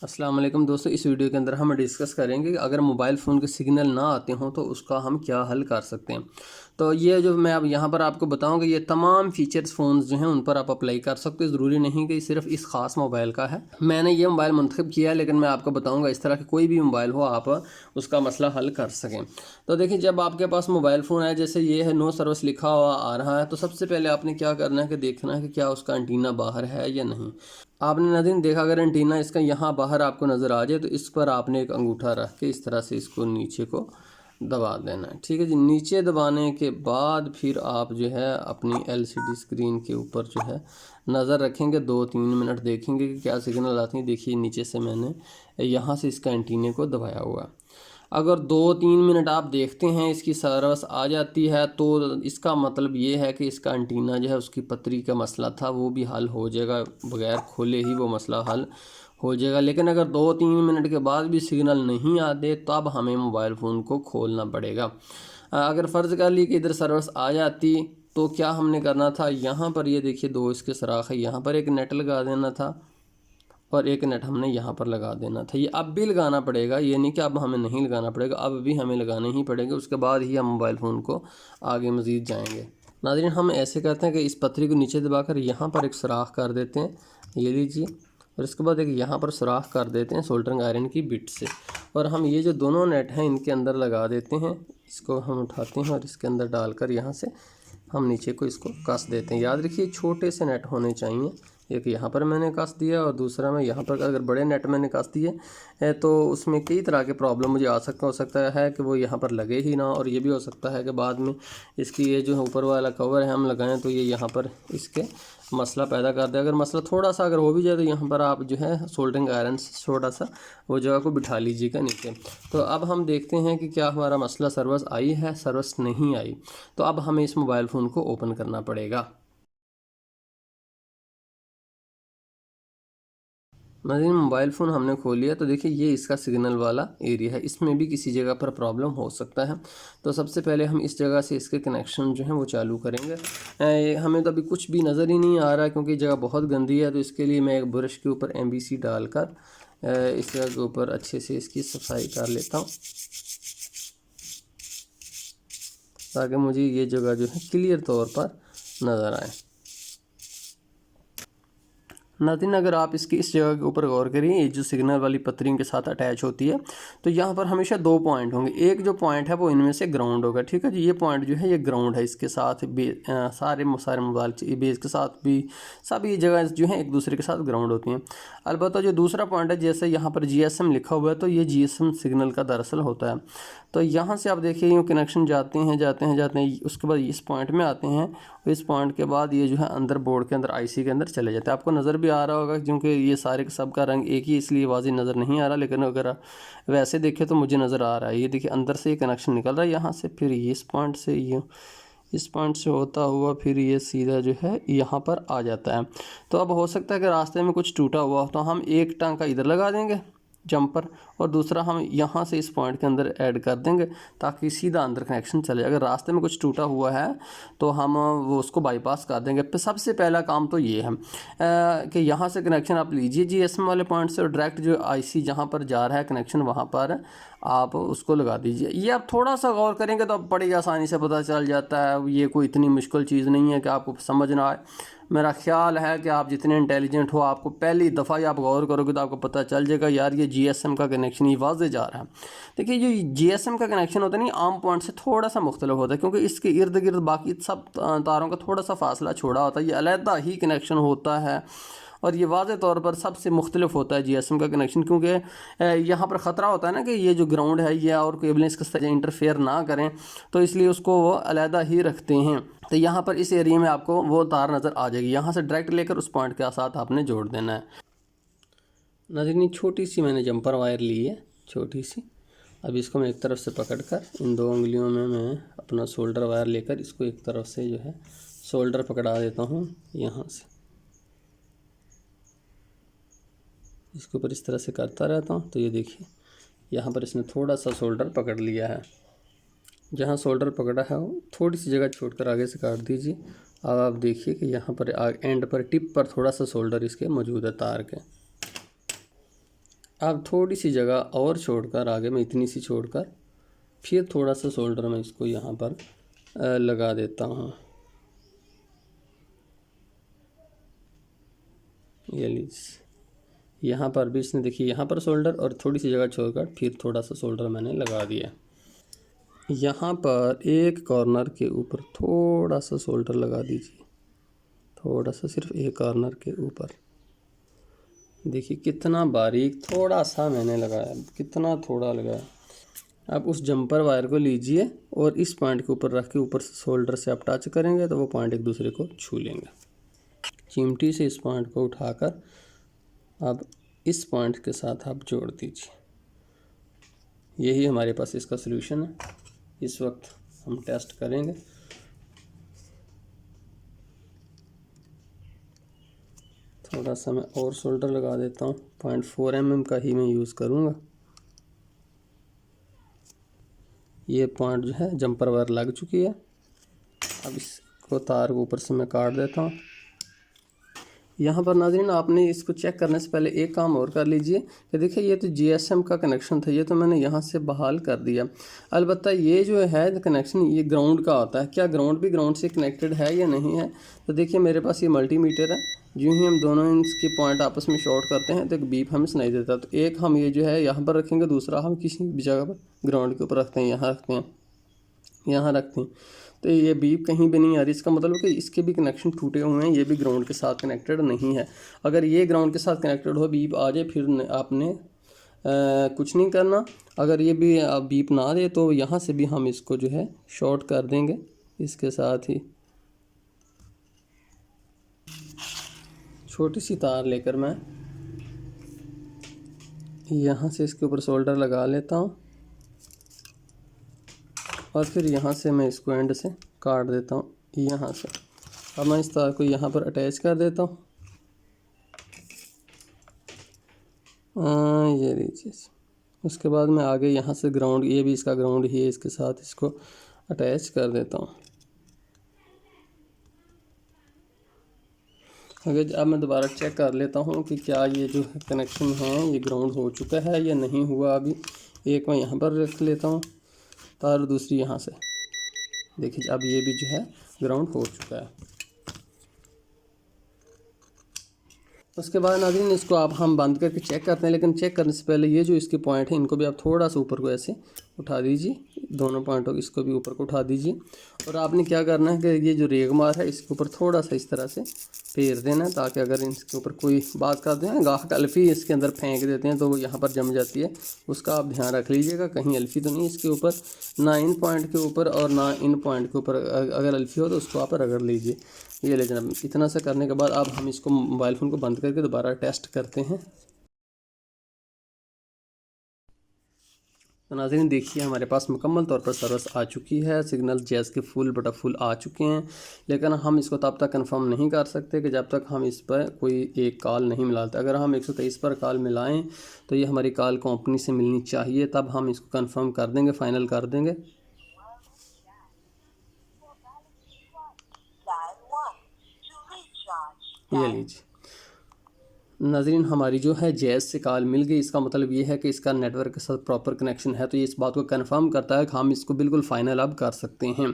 अस्सलाम वालेकुम दोस्तों, इस वीडियो के अंदर हम डिस्कस करेंगे कि अगर मोबाइल फ़ोन के सिग्नल ना आते हों तो उसका हम क्या हल कर सकते हैं। तो ये जो मैं अब यहाँ पर आपको बताऊँगा, ये तमाम फ़ीचर्स फ़ोन्स जो हैं उन पर आप अप्लाई कर सकते हो। ज़रूरी नहीं कि सिर्फ इस ख़ास मोबाइल का है। मैंने ये मोबाइल मुंतखब किया है, लेकिन मैं आपको बताऊँगा इस तरह के कोई भी मोबाइल हो आप उसका मसला हल कर सकें। तो देखिए, जब आपके पास मोबाइल फ़ोन है, जैसे ये है नो सर्विस लिखा हुआ आ रहा है, तो सबसे पहले आपने क्या करना है कि देखना है कि क्या उसका एंटीना बाहर है या नहीं। आपने नाज़रीन देखा, अगर एंटीना इसका यहाँ बाहर आपको नज़र आ जाए तो इस पर आपने एक अंगूठा रख के इस तरह से इसको नीचे को दबा देना है। ठीक है जी। नीचे दबाने के बाद फिर आप जो है अपनी एलसीडी स्क्रीन के ऊपर जो है नज़र रखेंगे, 2-3 मिनट देखेंगे कि क्या सिग्नल आती है। देखिए, नीचे से मैंने यहाँ से इसका एंटीने को दबाया हुआ है। अगर 2-3 मिनट आप देखते हैं इसकी सर्विस आ जाती है, तो इसका मतलब ये है कि इसका एंटीना जो है, उसकी पतरी का मसला था, वो भी हल हो जाएगा। बगैर खोले ही वो मसला हल हो जाएगा। लेकिन अगर 2-3 मिनट के बाद भी सिग्नल नहीं आते, तब हमें मोबाइल फ़ोन को खोलना पड़ेगा। अगर फ़र्ज़ कर ली कि इधर सर्विस आ जाती, तो क्या हमने करना था, यहाँ पर ये देखिए 2 इसके सुराख है, यहाँ पर एक नेट लगा देना था और एक नेट हमने यहाँ पर लगा देना था। ये अब भी लगाना पड़ेगा, ये नहीं कि अब हमें नहीं लगाना पड़ेगा, अब भी हमें लगाने ही पड़ेंगे। उसके बाद ही हम मोबाइल फ़ोन को आगे मज़ीद जाएंगे। नाज़रीन, हम ऐसे करते हैं कि इस पतरी को नीचे दबाकर यहाँ पर एक सुराख कर देते हैं, ये लीजिए, और इसके बाद एक यहाँ पर सुराख कर देते हैं सोल्डरिंग आयरन की बिट से, और हम ये जो दोनों नेट हैं इनके अंदर लगा देते हैं। इसको हम उठाते हैं और इसके अंदर डालकर यहाँ से हम नीचे को इसको कस देते हैं। याद रखिए, छोटे से नेट होने चाहिए। एक यहाँ पर मैंने कस दिया और दूसरा मैं यहाँ पर, अगर बड़े नेट मैंने कस दिए तो उसमें कई तरह के प्रॉब्लम मुझे हो सकता है कि वो यहाँ पर लगे ही ना, और ये भी हो सकता है कि बाद में इसकी ये जो ऊपर वाला कवर है हम लगाएं तो ये यहाँ पर इसके मसला पैदा कर दे। अगर मसला थोड़ा सा अगर हो भी जाए तो यहाँ पर आप जो है सोल्डरिंग आयरन से थोड़ा सा वो जगह को बिठा लीजिएगा नीचे। तो अब हम देखते हैं कि क्या हमारा मसला सर्विस आई है, सर्विस नहीं आई। तो अब हमें इस मोबाइल फ़ोन को ओपन करना पड़ेगा। नाज़रीन, मोबाइल फ़ोन हमने खोल लिया, तो देखिए ये इसका सिग्नल वाला एरिया है, इसमें भी किसी जगह पर प्रॉब्लम हो सकता है। तो सबसे पहले हम इस जगह से इसके कनेक्शन जो हैं वो चालू करेंगे। हमें तो अभी कुछ भी नज़र ही नहीं आ रहा है क्योंकि जगह बहुत गंदी है। तो इसके लिए मैं एक ब्रश के ऊपर MBC डालकर इस जगह के ऊपर अच्छे से इसकी सफाई कर लेता हूँ, ताकि मुझे ये जगह जो है क्लियर तौर पर नज़र आए। नाज़रीन, अगर आप इसकी इस जगह के ऊपर गौर करें, ये जो सिग्नल वाली पत्रियों के साथ अटैच होती है, तो यहाँ पर हमेशा 2 पॉइंट होंगे। एक जो पॉइंट है वो इनमें से ग्राउंड होगा। ठीक है जी। ये पॉइंट जो है ये ग्राउंड है, इसके साथ सारे मोबाइल बेस के साथ भी सभी जगह जो है एक दूसरे के साथ ग्राउंड होती हैं। अलबत्ता जो दूसरा पॉइंट है, जैसे यहाँ पर GSM लिखा हुआ है, तो ये GSM सिग्नल का दरअसल होता है। तो यहाँ से आप देखिए यूँ कनेक्शन जाते हैं, उसके बाद इस पॉइंट में आते हैं, और इस पॉइंट के बाद ये जो है अंदर बोर्ड के अंदर IC के अंदर चले जाते हैं। आपको नज़र भी आ रहा होगा क्योंकि ये सारे सब का रंग एक ही, इसलिए वाज़ेह नज़र नहीं आ रहा, लेकिन अगर वैसे देखें तो मुझे नज़र आ रहा है। ये देखिए अंदर से ये कनेक्शन निकल रहा है यहाँ से, फिर ये इस पॉइंट से होता हुआ फिर ये सीधा जो है यहाँ पर आ जाता है। तो अब हो सकता है कि रास्ते में कुछ टूटा हुआ हो, तो हम एक टांका इधर लगा देंगे जंपर, और दूसरा हम यहाँ से इस पॉइंट के अंदर ऐड कर देंगे ताकि सीधा अंदर कनेक्शन चले। अगर रास्ते में कुछ टूटा हुआ है तो हम वो उसको बाईपास कर देंगे। तो सबसे पहला काम तो ये है कि यहाँ से कनेक्शन आप लीजिए GSM वाले पॉइंट से, और डायरेक्ट जो IC जहाँ पर जा रहा है कनेक्शन वहाँ पर आप उसको लगा दीजिए। ये आप थोड़ा सा गौर करेंगे तो अब बड़ी आसानी से पता चल जाता है। ये कोई इतनी मुश्किल चीज़ नहीं है कि आपको समझ ना आए। मेरा ख्याल है कि आप जितने इंटेलिजेंट हो, आपको पहली दफ़ा ही आप गौर करोगे तो आपको पता चल जाएगा यार ये GSM का कनेक्शन ही वाज़े जा रहा है। देखिए, जो GSM का कनेक्शन होता है ना, आम पॉइंट से थोड़ा सा मुख्तलिफ होता है क्योंकि इसके इर्द गिर्द बाकी सब तारों का थोड़ा सा फासला छोड़ा होता है। ये अलहदा ही कनेक्शन होता है और ये वाज़े तौर पर सबसे मुख्तलिफ होता है GSM का कनेक्शन, क्योंकि यहाँ पर ख़तरा होता है ना कि ये जो ग्राउंड है ये और केबलें इसके साथ इंटरफेयर ना करें, तो इसलिए उसको वो अलहदा ही रखते हैं। तो यहाँ पर इस एरिया में आपको वो तार नज़र आ जाएगी, यहाँ से डायरेक्ट लेकर उस पॉइंट के साथ आपने जोड़ देना है। नाज़रीन, छोटी सी मैंने जंपर वायर ली है, छोटी सी। अब इसको मैं एक तरफ से पकड़कर इन 2 उंगलियों में मैं अपना सोल्डर वायर लेकर इसको एक तरफ से जो है सोल्डर पकड़ा देता हूँ। यहाँ से इसके ऊपर इस तरह से करता रहता हूँ। तो ये देखिए यहाँ पर इसने थोड़ा सा सोल्डर पकड़ लिया है। जहाँ शोल्डर पकड़ा है वो थोड़ी सी जगह छोड़कर आगे से काट दीजिए। अब आप देखिए कि यहाँ पर एंड पर टिप पर थोड़ा सा शोल्डर इसके मौजूद है तार के। अब थोड़ी सी जगह और छोड़कर, आगे में इतनी सी छोड़कर, फिर थोड़ा सा सोल्डर मैं इसको यहाँ पर लगा देता हूँ। ये लीजिए, यहाँ पर भी इसने देखिए यहाँ पर सोल्डर और थोड़ी सी जगह छोड़कर फिर थोड़ा सा सोल्डर मैंने लगा दिया। यहाँ पर एक कॉर्नर के ऊपर थोड़ा सा सोल्डर लगा दीजिए, थोड़ा सा, सिर्फ एक कॉर्नर के ऊपर। देखिए कितना बारीक थोड़ा सा मैंने लगाया, कितना थोड़ा लगाया। अब उस जंपर वायर को लीजिए और इस पॉइंट के ऊपर रख के ऊपर से सोल्डर से आप टच करेंगे तो वो पॉइंट एक दूसरे को छू लेंगे। चिमटी से इस पॉइंट को उठाकर अब इस पॉइंट के साथ आप जोड़ दीजिए। यही हमारे पास इसका सलूशन है। इस वक्त हम टेस्ट करेंगे। थोड़ा सा मैं और सोल्डर लगा देता हूँ, 0.4 mm का ही मैं यूज़ करूँगा। ये पॉइंट जो है जंपर वायर लग चुकी है। अब इसको तार को ऊपर से मैं काट देता हूँ। यहाँ पर नाज़रीन आपने इसको चेक करने से पहले एक काम और कर लीजिए कि देखिए ये तो GSM का कनेक्शन था, ये तो मैंने यहाँ से बहाल कर दिया। अलबत्ता ये जो है कनेक्शन ये ग्राउंड का होता है। क्या ग्राउंड भी ग्राउंड से कनेक्टेड है या नहीं है? तो देखिए मेरे पास ये मल्टीमीटर है। यूँ ही हम दोनों इसके पॉइंट आपस में शॉर्ट करते हैं तो एक बीप हमें सुनाई देता है। तो एक हम ये जो है यहाँ पर रखेंगे, दूसरा हम किसी भी जगह पर ग्राउंड के ऊपर रखते हैं, यहाँ रखते हैं, यहाँ रखते हैं। तो ये बीप कहीं भी नहीं आ रही। इसका मतलब कि इसके भी कनेक्शन टूटे हुए हैं, ये भी ग्राउंड के साथ कनेक्टेड नहीं है। अगर ये ग्राउंड के साथ कनेक्टेड हो, बीप आ जाए, फिर आपने कुछ नहीं करना। अगर ये भी बीप ना दे तो यहाँ से भी हम इसको जो है शॉर्ट कर देंगे। इसके साथ ही छोटी सी तार लेकर मैं यहाँ से इसके ऊपर सोल्डर लगा लेता हूँ और फिर यहाँ से मैं इसको एंड से काट देता हूँ यहाँ से। अब मैं इस तार को यहाँ पर अटैच कर देता हूँ। ये लीजिए। उसके बाद मैं आगे यहाँ से ग्राउंड, ये भी इसका ग्राउंड ही है, इसके साथ इसको अटैच कर देता हूँ। अगर अब मैं दोबारा चेक कर लेता हूँ कि क्या ये जो कनेक्शन है ये ग्राउंड हो चुका है या नहीं हुआ। अभी एक मैं यहाँ पर रख लेता हूँ तार, दूसरी यहाँ से। देखिए अब ये भी जो है ग्राउंड हो चुका है। उसके बाद नाज़रीन इसको आप हम बंद करके चेक करते हैं, लेकिन चेक करने से पहले ये जो इसके पॉइंट हैं इनको भी आप थोड़ा सा ऊपर को ऐसे उठा दीजिए। दोनों पॉइंटों इसको भी ऊपर को उठा दीजिए और आपने क्या करना है कि ये जो रेगमार है इसके ऊपर थोड़ा सा इस तरह से फेर देना है, ताकि अगर इसके ऊपर कोई बात करते हैं गाहक अल्फ़ी इसके अंदर फेंक देते हैं तो वो यहाँ पर जम जाती है। उसका आप ध्यान रख लीजिएगा, कहीं अल्फ़ी तो नहीं इसके ऊपर, ना इन पॉइंट के ऊपर और ना इन पॉइंट के ऊपर। अगर अल्फ़ी हो तो उसको आप रगड़ लीजिए। ये ले जनाब, इतना सा करने के बाद अब हम इसको मोबाइल फ़ोन को बंद करके दोबारा टेस्ट करते हैं। तो नाज़रीन देखिए हमारे पास मुकम्मल तौर पर सर्विस आ चुकी है। सिग्नल जैज़ के फुल बटा फुल आ चुके हैं, लेकिन हम इसको तब तक कंफर्म नहीं कर सकते कि जब तक हम इस पर कोई एक कॉल नहीं मिलाते। अगर हम 123 पर कॉल मिलाएं तो ये हमारी कॉल कंपनी से मिलनी चाहिए, तब हम इसको कंफर्म कर देंगे, फ़ाइनल कर देंगे। ये लीजिए नाज़रीन हमारी जो है जैज़ से कॉल मिल गई। इसका मतलब ये है कि इसका नेटवर्क के साथ प्रॉपर कनेक्शन है, तो ये इस बात को कंफर्म करता है कि हम इसको बिल्कुल फ़ाइनल अब कर सकते हैं।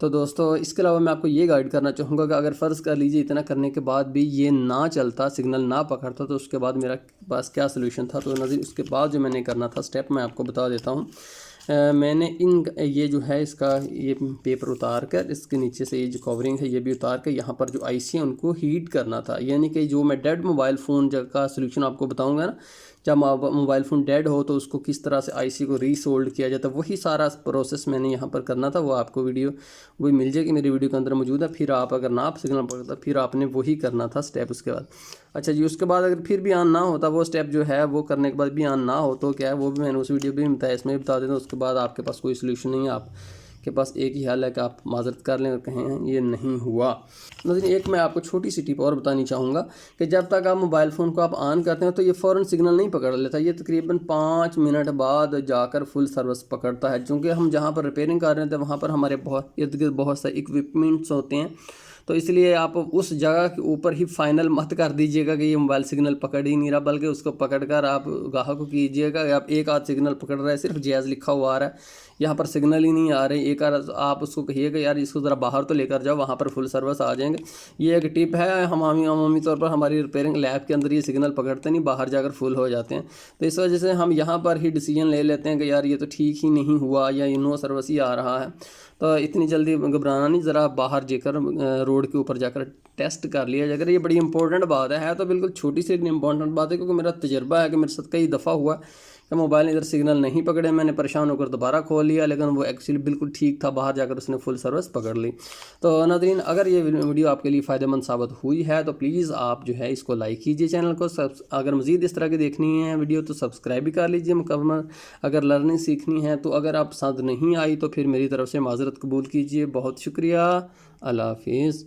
तो दोस्तों इसके अलावा मैं आपको ये गाइड करना चाहूँगा कि अगर फ़र्ज़ कर लीजिए इतना करने के बाद भी ये ना चलता, सिग्नल ना पकड़ता, तो उसके बाद मेरा पास क्या सोल्यूशन था। तो नाज़रीन उसके बाद जो मैंने करना था स्टेप मैं आपको बता देता हूँ। मैंने ये जो है इसका ये पेपर उतार कर इसके नीचे से ये जो कवरिंग है ये भी उतार कर यहाँ पर जो आईसी है उनको हीट करना था। यानी कि जो मैं डेड मोबाइल फ़ोन का सलूशन आपको बताऊंगा ना, जब मोबाइल फ़ोन डेड हो तो उसको किस तरह से आईसी को रीसोल्ड किया जाता है, वही सारा प्रोसेस मैंने यहाँ पर करना था। वो आपको वीडियो वही मिल जाएगी, मेरी वीडियो के अंदर मौजूद है। फिर आप अगर ना सिग्नल पकड़ता फिर आपने वही करना था स्टेप उसके बाद। अच्छा जी, उसके बाद अगर फिर भी ऑन ना होता, वो स्टेप जो है वो करने के बाद भी ऑन ना हो तो क्या है, वो भी मैंने उस वीडियो भी बताया, इसमें भी बता देता हूँ। उसके बाद आपके पास कोई सोल्यूशन नहीं है, आपके पास एक ही हल है कि आप माजरत कर लें और कहें ये नहीं हुआ। लेकिन एक मैं आपको छोटी सी टिप और बतानी चाहूँगा कि जब तक आप मोबाइल फ़ोन को आप ऑन करते हैं तो ये फ़ौरन सिग्नल नहीं पकड़ लेता। ये तकरीबन 5 मिनट बाद जाकर फुल सर्विस पकड़ता है, क्योंकि हम जहाँ पर रिपेयरिंग कर रहे थे वहाँ पर हमारे बहुत इर्द गिर्द बहुत से इक्विपमेंट्स होते हैं। तो इसलिए आप उस जगह के ऊपर ही फाइनल मत कर दीजिएगा कि ये मोबाइल सिग्नल पकड़ ही नहीं रहा, बल्कि उसको पकड़कर आप ग्राहक को कीजिएगा कि आप एक आध सिग्नल पकड़ रहे हैं, सिर्फ जायज़ लिखा हुआ आ रहा है, यहाँ पर सिग्नल ही नहीं आ रहे, एक आध आप उसको कहिएगा यार इसको ज़रा बाहर तो लेकर जाओ, वहाँ पर फुल सर्विस आ जाएंगे। ये एक टिप है, हम अमूमी तौर पर हमारी रिपेयरिंग लैब के अंदर ये सिग्नल पकड़ते नहीं, बाहर जाकर फुल हो जाते हैं। तो इस वजह से हम यहाँ पर ही डिसीजन ले लेते हैं कि यार ये तो ठीक ही नहीं हुआ या ये नो सर्विस ही आ रहा है। तो इतनी जल्दी घबराना नहीं, ज़रा बाहर जाकर रोड के ऊपर जाकर टेस्ट कर लिया जाकर। ये बड़ी इंपॉर्टेंट बात है तो बिल्कुल छोटी सी इंपॉर्टेंट बात है, क्योंकि मेरा तजर्बा है कि मेरे साथ कई दफ़ा हुआ कि मोबाइल इधर सिग्नल नहीं पकड़े, मैंने परेशान होकर दोबारा खोल लिया, लेकिन वो एक्चुअली बिल्कुल ठीक था, बाहर जाकर उसने फुल सर्विस पकड़ ली। तो नाज़रीन, अगर ये वीडियो आपके लिए फ़ायदेमंद साबित हुई है तो प्लीज़ आप जो है इसको लाइक कीजिए चैनल को। अगर मज़ीद इस तरह की देखनी है वीडियो तो सब्सक्राइब भी कर लीजिए मुकम्मल। अगर लर्निंग सीखनी है तो अगर आप पसंद नहीं आई तो फिर मेरी तरफ से माज़रत कबूल कीजिए। बहुत शुक्रिया। अल्लाह हाफिज़।